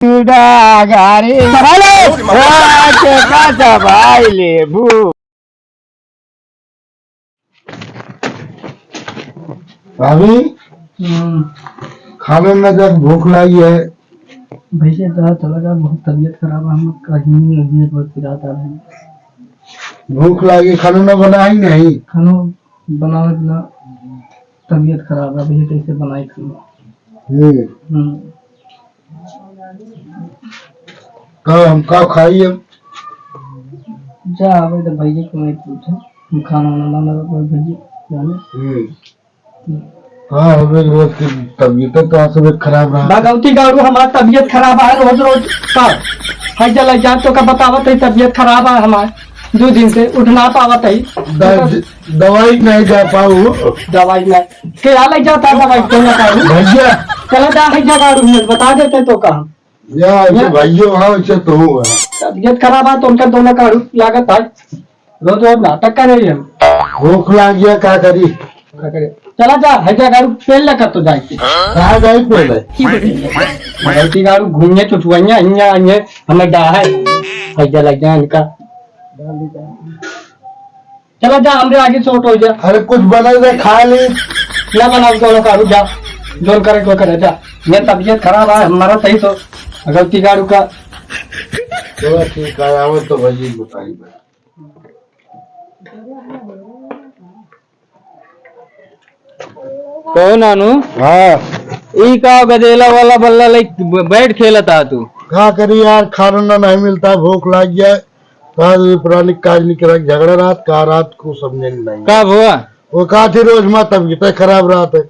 गाड़ी भाई लेबू भाभी खाने में जब भूख लगी है। भैया तो लगा बहुत तबीयत खराब है, हम कहीं नहीं बहुत रात आ रहे हैं। भूख लगी खाना न बना ही नहीं। खाना बनाने बिना तबीयत खराब है भैया, कैसे बनाए खाना। हम का खाइए। जा अबे तो भैया को नहीं पूछे, हम खाना बनाना भैया जाने। हाँ हमें रोज की तबीयत तो सब खराब रहा। भगवती गाड़ू हमारी तबीयत खराब है रोज रोज का है चला जा तो का बतावत है तबीयत खराब है हमारे 2 दिन से उठ ना पावत है। दवाई नहीं जा पाऊ। दवाई नहीं क्या लग जाता दवाई तो ना करूँ भैया चला जा है गाड़ू बता देते तो कहा भैया हाँ वैसे तो हुआ तबीयत खराब है तो उनका दोनों का लागत है रोज रोज नाटक कर रही है। भूख लग गया क्या करी। चला जा हैजा गाड़ू पेल लगा तो जाए कहा गई पहले गलती गाड़ू घूमने चुचुआइया इन्या अन्य हमें डा है हैजा लग जाए इनका। चला जा हमरे आगे शॉर्ट हो जा। अरे कुछ बना दे खा ले क्या बनाओ दोनों का जा जोन करे तो करे जा। ये तबीयत खराब है हमारा सही तो गलती गाड़ू का। चलो ठीक है आओ तो भैया बताइए। कहो नानू हाँ ई का गदेला वाला बल्ला लाइक बैठ खेलता तू क्या करी यार खाना नहीं मिलता भूख लग गया। पुरानी काज निकल झगड़ा रात को समझे नहीं का हुआ वो कहा थी रोज माँ तबीयत खराब रहा था।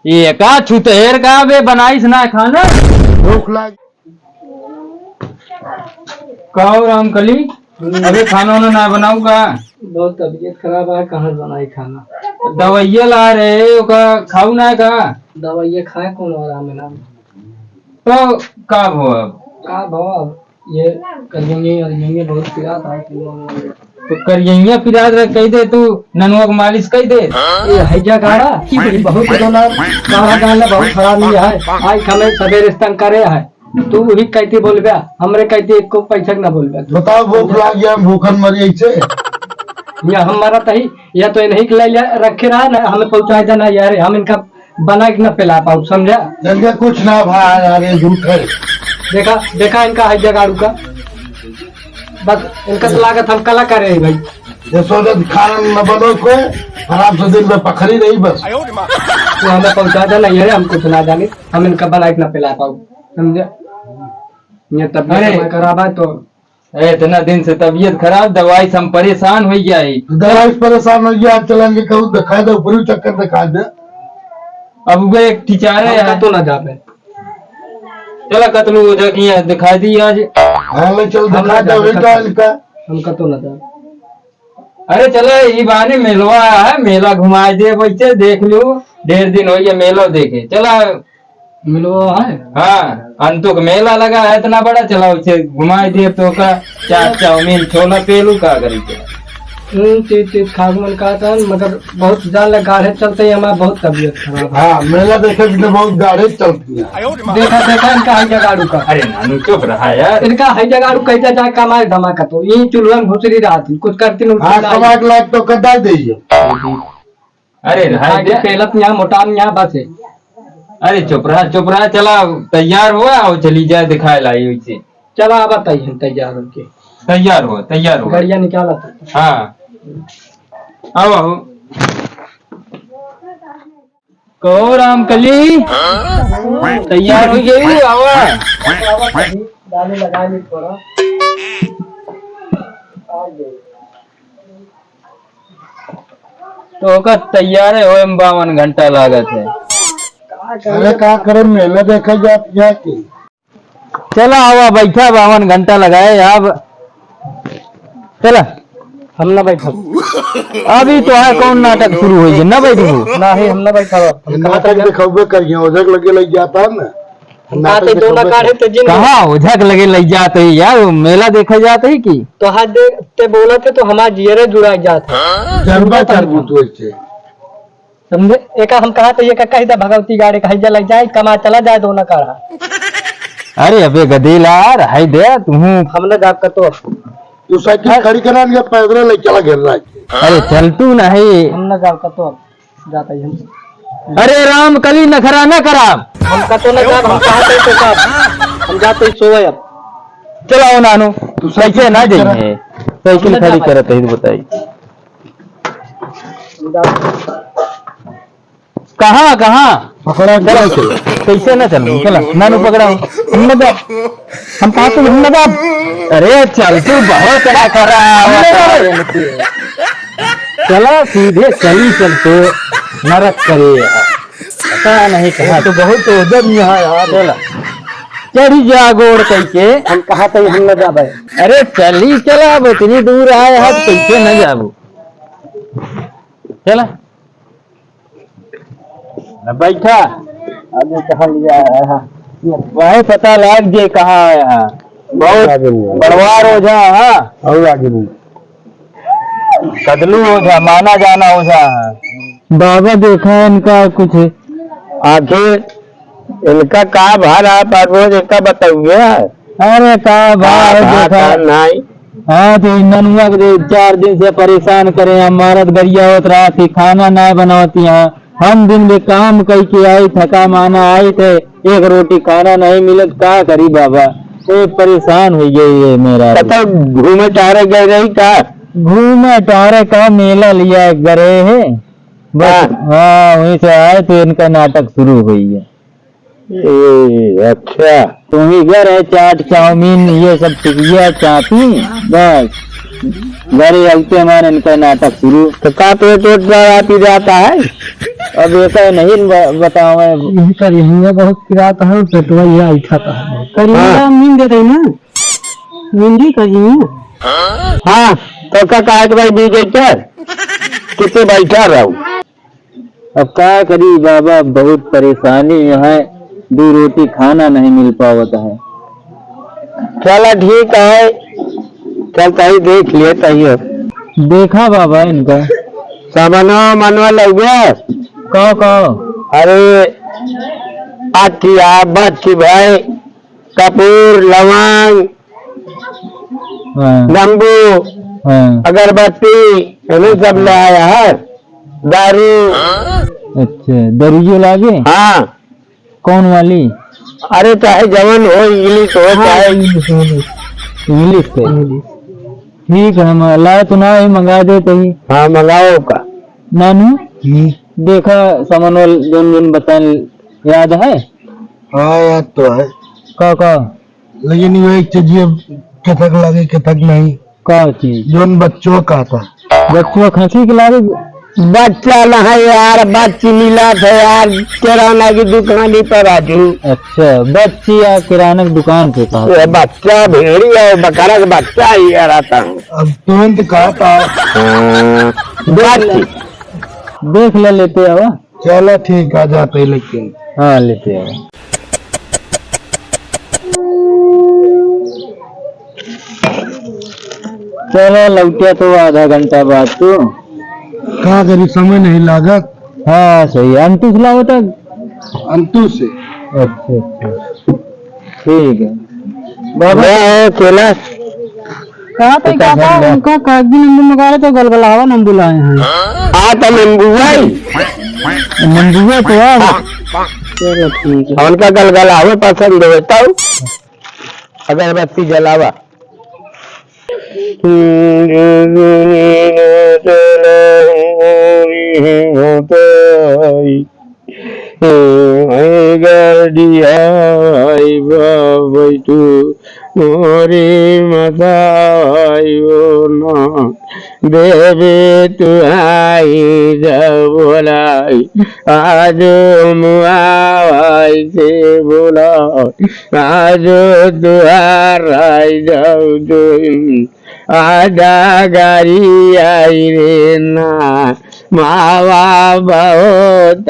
ये का छुतेर का बे बनाइस ना खाना भूख लग कहो रामकली अबे खाना ना बनाऊ का बहुत तबीयत खराब है कहाँ बनाई खाना। दवाइया ला रहे का खाऊ ना का दवाइयाँ खाए कौन आराम है ना तो का हुआ का भाव ये करिएंगे बहुत पिरात है तो करिया पिराज कह दे तू ननुआ को मालिश कह दे। ये हैजा गाड़ा बहुत दोना गाड़ा गाना बहुत खराब नहीं है आज हमें सवेरे स्तन करे है तू वही कहती बोल गया हमरे कहती एक को पैसा ना बोल गया। बताओ भूख लग गया भूखन मरी से या हमारा तही या तो नहीं ले रखे रहा ना हमें पहुंचा देना यार हम इनका बना के न पिला पाऊ समझा। जल्दी कुछ ना भाई यार झूठ है। देखा देखा इनका हैजा गाड़ू का बस इनका तो लागत हम कला करे भाई ये सोचा खाना न बनो को आराम से दिन में पखड़ी नहीं बस तो हमें पहुंचा देना यार हम कुछ ना जाने हम इनका बना के न पिला पाऊ समझा। ये तबीयत खराब है तो इतना दिन से तबीयत खराब दवाई से हम परेशान हो गया है। दवाई परेशान हो गया चलेंगे कहूँ दिखा दे ऊपरी चक्कर दिखा दे। अब वो एक टीचारे है तो ना जा पे चला कतलू दिखा दी आज चल दिखा दे हमका तो ना जा। अरे चलो ये बहाने मेलवा है मेला घुमा दे बच्चे देख लो 1.5 दिन हो गया मेला देखे चला मिलो है। हाँ अंतुक मेला लगा है इतना बड़ा चला उसे घुमाए दिए तो का चाट चाउमीन छोला पेलू का करी चीज खागमन का था मगर बहुत ज्यादा गाढ़े चलते हैं हमारा बहुत तबीयत खराब है। हाँ मेला देखे बिना बहुत गाड़ी चलती है। देखा देखा इनका हैजा गाड़ू का। अरे नानू चुप रहा यार इनका हैजा गाड़ू कैसा जाए कमाए धमाका तो यही चूल्हा में घुसरी रहा थी कुछ करती कमाक लाख तो कदा दीजिए। अरे पहलत यहाँ मोटा यहाँ बस है। अरे चुप रहा चला तैयार हुआ और चली जाए दिखाए लाई उसे चला अब बताइए तैयार होके तैयार हो गाड़िया निकाला था। हाँ आओ कहो रामकली तैयार हो गई आवा डाले लगा ली थोड़ा तो का तैयार है 52 घंटा लागत है। अरे क्या करे मेला देखा जाती चला आवा बैठा 52 घंटा लगाए अब चला हम ना बैठा अभी तो है कौन नाटक शुरू हो ना बैठू ना ही हम ना बैठा नाटक दिखावे करिए ओझक लगे लग जाता है ना कहाँ ओझक लगे लग जाते है यार मेला देखा जाता है की तो हाथ देखते बोला थे तो हमारा जियरे जुड़ा जाता समझे। एक हम कहा तो ये कही था भगवती गाड़ी कही लग जाए कमा चला जाए दोनों का अरे अबे गधेला रहाई दे तू। हमने जाकर तो तू साइकिल खड़ी करा लिया, पैदल ले चला घेर रहा है। अरे चल तू नहीं। हमने जाकर तो जाता ही हम। अरे राम कली नखरा न करा। हमका तो न जाब, हम चाहते तो साहब हम जाते ही सोए अब। चलाओ नानू तू कैसे ना साइकिल जाइए। साइकिल खड़ी करत है बताई कहाँ कहाँ पकड़ा चलो चला कैसे ना चलूं। चला नानू पकड़ाओ। हम कहा तो हिम्मत आप। अरे चल तू बहुत चला कर रहा है। चला सीधे चली चल तो नरक करे पता नहीं कहा तो बहुत उधर यहाँ यार। चला चढ़ी जा गोड़ कैसे। हम कहा तो हम न जाबे। अरे चली चला अब इतनी दूर आए हैं तो कैसे न जाबू। चला न बैठा अभी कहा लिया है वही पता लग जे कहाँ आया है। बहुत बड़वार ओझा है और आगे नहीं। कदलू ओझा माना जाना ओझा है। बाबा देखा इनका कुछ आखिर इनका का भार आप रोज इसका बताओगे। अरे का भार देखा नहीं। हाँ तो ननुआ के 4 दिन से परेशान करे हैं। मारत गरिया होत रहा थी खाना ना बनाती हैं। हम दिन में काम कई के आई थका माना आई थे 1 रोटी खाना नहीं मिलत का करी बाबा। परेशान हो गई है मेरा। घूमे टहरे गए रही का। घूमे टहरे का मेला लिया गए है बस। हाँ वहीं से आए तो इनका नाटक शुरू हुई है। अच्छा तुम ही घर है चाट चाउमीन ये सब टिकिया चापी बस घरे आते मान इनका नाटक शुरू। तो का पेट आती जाता है। अब ऐसा नहीं बताओ यही कर यही बहुत किराता है पेटवा यह उठाता है। करिए नींद देते ना नींदी करिए। हाँ तो का कहा कि भाई बीजे कितने बैठा रहूं। अब क्या करी बाबा बहुत परेशानी है 2 रोटी खाना नहीं मिल पावता है। चला ठीक है चल कहीं देख लेता ही। देखा बाबा इनका सामाना मनवा लग गया। कहो अरे आखिया बच्ची भाई कपूर लवंग नींबू अगरबत्ती सब ले आया है। दारू अच्छा दारू लागे। हाँ कौन वाली। अरे चाहे जवन हो इंग्लिश हो चाहे इंग्लिश के ठीक है हम लाए तो ना ही मंगा देते ही। हाँ मंगाओ का नानू देखा सामान जोन बताए याद है। हाँ याद तो है का लेकिन वो एक चीज ये कथक लगे कथक नहीं। का चीज जोन बच्चों का था। बच्चों खसी के लागे। बच्चा ना है यार बच्ची मिला था यार किराना की दुकान पर आजू। अच्छा बच्ची या किराना की दुकान पे कहा बच्चा भेड़ी है बकरा का बच्चा ही यार आता। अब तुरंत कहा था देख ले लेते हो। चलो ठीक आ जाते लेकिन। हाँ लेते हो। चलो लौटे तो आधा घंटा बाद तो कहा करी समय नहीं लागत। हाँ सही अंतु खिलाओ तक अंतु से। अच्छा अच्छा ठीक है बाबा केला कहा तो क्या उनका कागजी नींबू मंगा तो गलगलावा नींबू लाए हैं। तो नींबू भाई नींबू तो यार चलो ठीक है। उनका गलगलावा पसंद होता हूँ अगरबत्ती जलावा। मोरे मसायो ना देवे तुहाई बोलाई आज मुआई से बोला आज तुहाराई जाऊ जो आजा गाड़ी आई रे ना मावा बहुत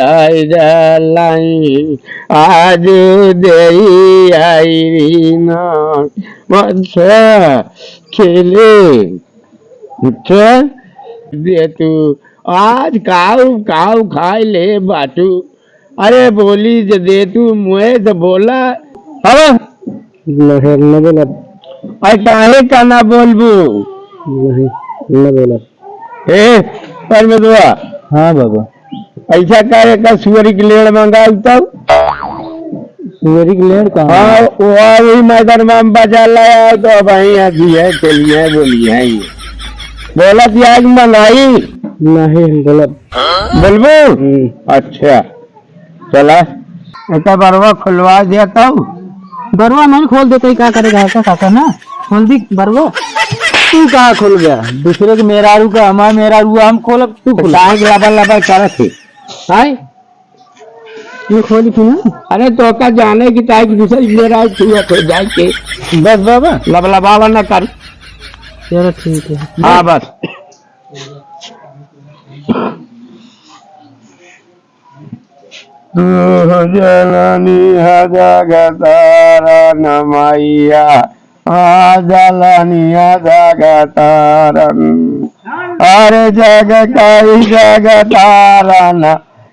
जलाई आज दे आई री ना अच्छा खेले दे तू आज काऊ खाई ले बाटू। अरे बोली जे दे तू मुझे तो बोला अब न बोला काहे का ना बोलबू न बोला ए पर में दुआ हाँ बाबा ऐसा करे का सुअरी की लेड़ मंगाऊ तब सुअरी की लेड़ कहाँ हाँ वही मैदान में बजा लाया तो अब वही अभी है चलिए बोलिए बोला कि आज मंगाई नहीं बोला बोलबू अच्छा चला ऐसा बरवा खुलवा दिया तब बरवा मैंने खोल देते ही क्या करेगा ऐसा काका ना खोल दी बरवा तू कहाँ खुल गया दूसरे के मेहरारू का हमारा मेहरारू हम खोल तू खुल लबल लबल करत थे हाय ये खोली क्यों ना अरे तो का जाने की टाइप दूसरी मेरा तो जाए के बस बाबा लबलबावा न कर चलो ठीक है हाँ बस जननी जगतारा नमैया जलनिया जगतारन अरे जग कई जगतारन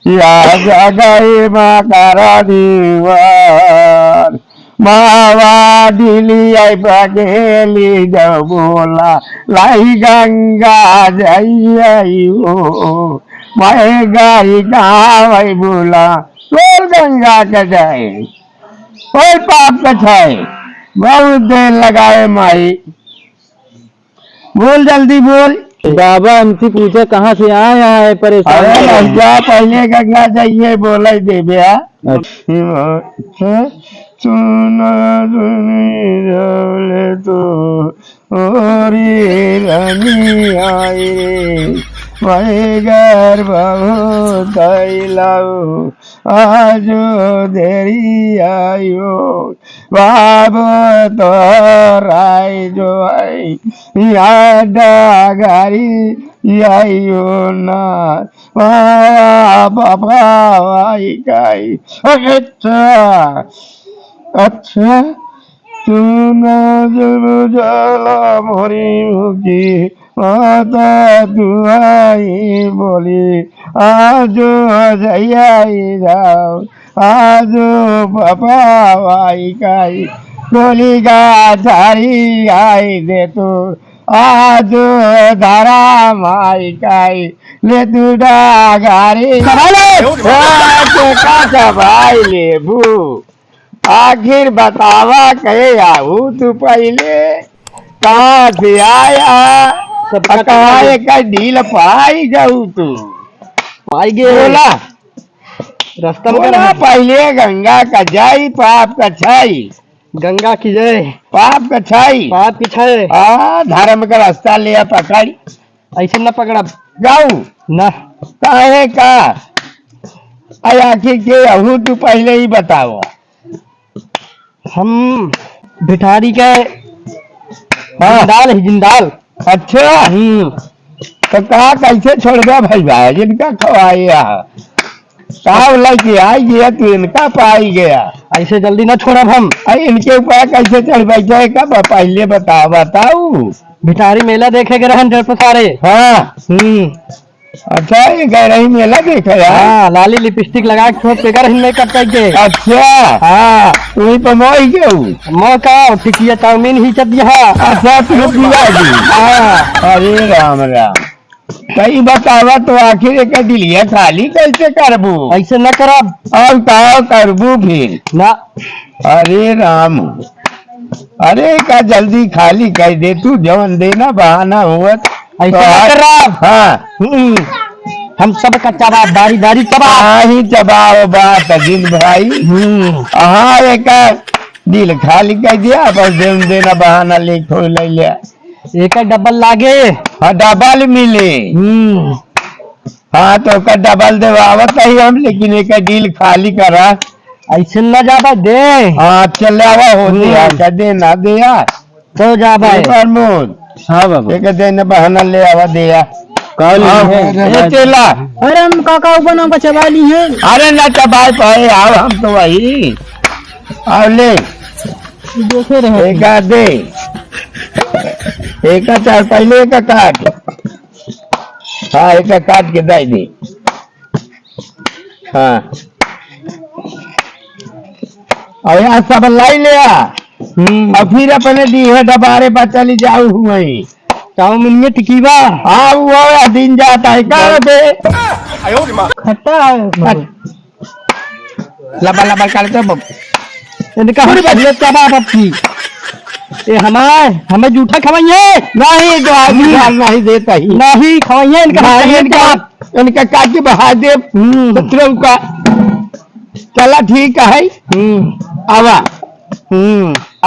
या जगई माँ करा दीवार मावा दिली आई बगेली जब बोला लाई गंगा जई ओ मैं गाई गावई बोला बोल गंगा के जाए कोई पाप का छाए बहुत देर लगाए माई बोल जल्दी बोल बाबा हमसे पूछे कहाँ से आया है परेशान अरे जा पहले गंगा जाइए बोला ही दे बया सुना सुनी तो ओरी रानी आई रे मैं घर बहुत लाओ आज देरी आयो बाबू तो राय जो आई याद गारी आयो ना बाबा आई गाई अच्छा अच्छा सुना जब जला मोरी मुखी माता दुआई बोली आज जयाई जाओ आज पापा आई काई बोली गा धारी आई दे तू आज धारा माई काई ले तू गारी का भाई लेबू आखिर बतावा कहे आऊ तू पहले कहाँ से आया कहाँ का डील पाई जाऊ तू पाई गे बोला रास्ता बोला पहले गंगा का जाई पाप का छाई गंगा की जय पाप का छाई पाप की छाई धर्म का रास्ता लिया पकड़ ऐसे न पकड़ा जाऊ न काहे का आखिर के अहू तू पहले ही बताओ हम भिठारी के जिंदाल है जिंदाल अच्छा तो कहा कैसे छोड़ गया भाई भाई जिनका खवाया साहब लेके आई गया तू इनका पाई गया ऐसे जल्दी ना छोड़ब हम अरे इनके ऊपर कैसे चढ़ बैठे कब पहले बताओ भिठारी मेला देखे गए रहन जड़ सारे हाँ अच्छा ये कह रही मेला देखे हाँ लाली लिपस्टिक लगा के छोट पे कर मेकअप करके अच्छा हाँ तुम्हें पर मोई क्यों मौका टिकिया चाउमीन ही चप यहाँ अच्छा तू पिया दी हाँ अरे राम राम कहीं बतावा तो आखिर एक दिलिया खाली कैसे करबू ऐसे न करब और कहो करबू फिर ना अरे राम अरे का जल्दी खाली कर दे तू जवन देना बहाना हुआ ऐसे न करब हाँ हम सब का चबाब दारी दारी चबाब ही चबाओ बात दिन भाई हाँ एक दिल खाली कर दिया बस देना बहाना ले थोड़ी ले लिया एक डबल लागे हाँ डबल मिले हाँ तो का डबल देवावत ही हम लेकिन एक डील खाली करा ऐसे न जाबा दे हाँ चल आवा हो दिया का दे ना दिया तो जाबा प्रमोद हाँ बाबा एक दिन बहाना ले आवा दिया चला अरे हम काका बना का चबा ली है अरे ना चबाई पाए आओ हम तो वही आओ ले देखे रहे एक दे एक चार पहले एक काट हाँ एक काट के दे दी हाँ और यहाँ सब लाई लिया और फिर अपने दीहे दबारे पर चली जाऊ हुई चाउमीन में टिकीवा हाँ वो दिन जाता है कर दे खट्टा है लबा लबा करते बब इनका हमारी बदले तबाह पक्षी ये हमें जूठा खवाइए नहीं जो आदमी नहीं देता ही नहीं खवाइए इनका इनका काटी बहा दे पुत्रों का चला ठीक है आवा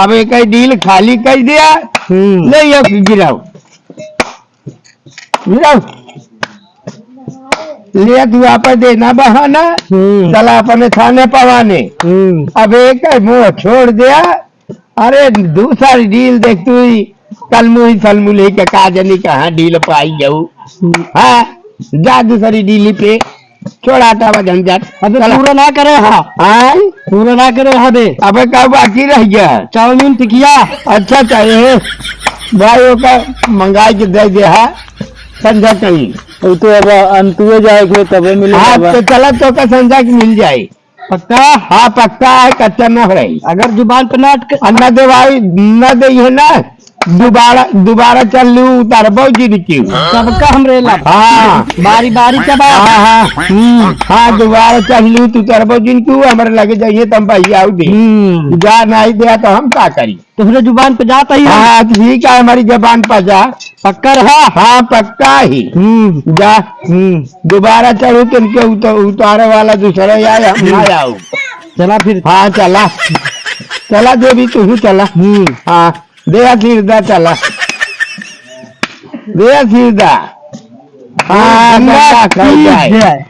अब एक डील खाली कर दिया नहीं अब गिराओ गिराओ ले तू वापस देना बहाना चला अपने थाने पवाने अब एक मुँह छोड़ दिया अरे दूसरी डील देख तू कल मुही सलमुली के काजनी कहाँ डील पाई जाऊ हाँ जा दूसरी डील पे छोड़ाता हुआ झंझट पूरा ना करे हाँ पूरा ना करे हाँ दे अब का बाकी रह गया चाउमीन टिकिया अच्छा चाहिए भाई का मंगाई के दे दे हा संझा कहीं तो अब अंतुए जाएगा तबे मिले हाँ तो चला तो का संझा की मिल जाए पक्का हाँ पक्का है कच्चा न रही अगर जुबान पे नाट न दे भाई न दे है ना दोबारा चल लू उतार बहुत जी की सबका हमरे ला हाँ बारी बारी चबा हाँ दोबारा चल लू तू तरबो जिन क्यों हमारे लगे जाइए तुम भाई आओ दे जा नहीं दिया तो हम क्या करी तुमने जुबान पे जाता ही हाँ ठीक है हमारी जबान पर जा पक्का रहा हाँ पक्का ही जा दोबारा चढ़ू तुमके उतारे वाला दूसरा आया हम ना आओ चला फिर हाँ चला चला देवी तू चला हाँ दया सीधा चला दया सीधा हाँ खाई जाए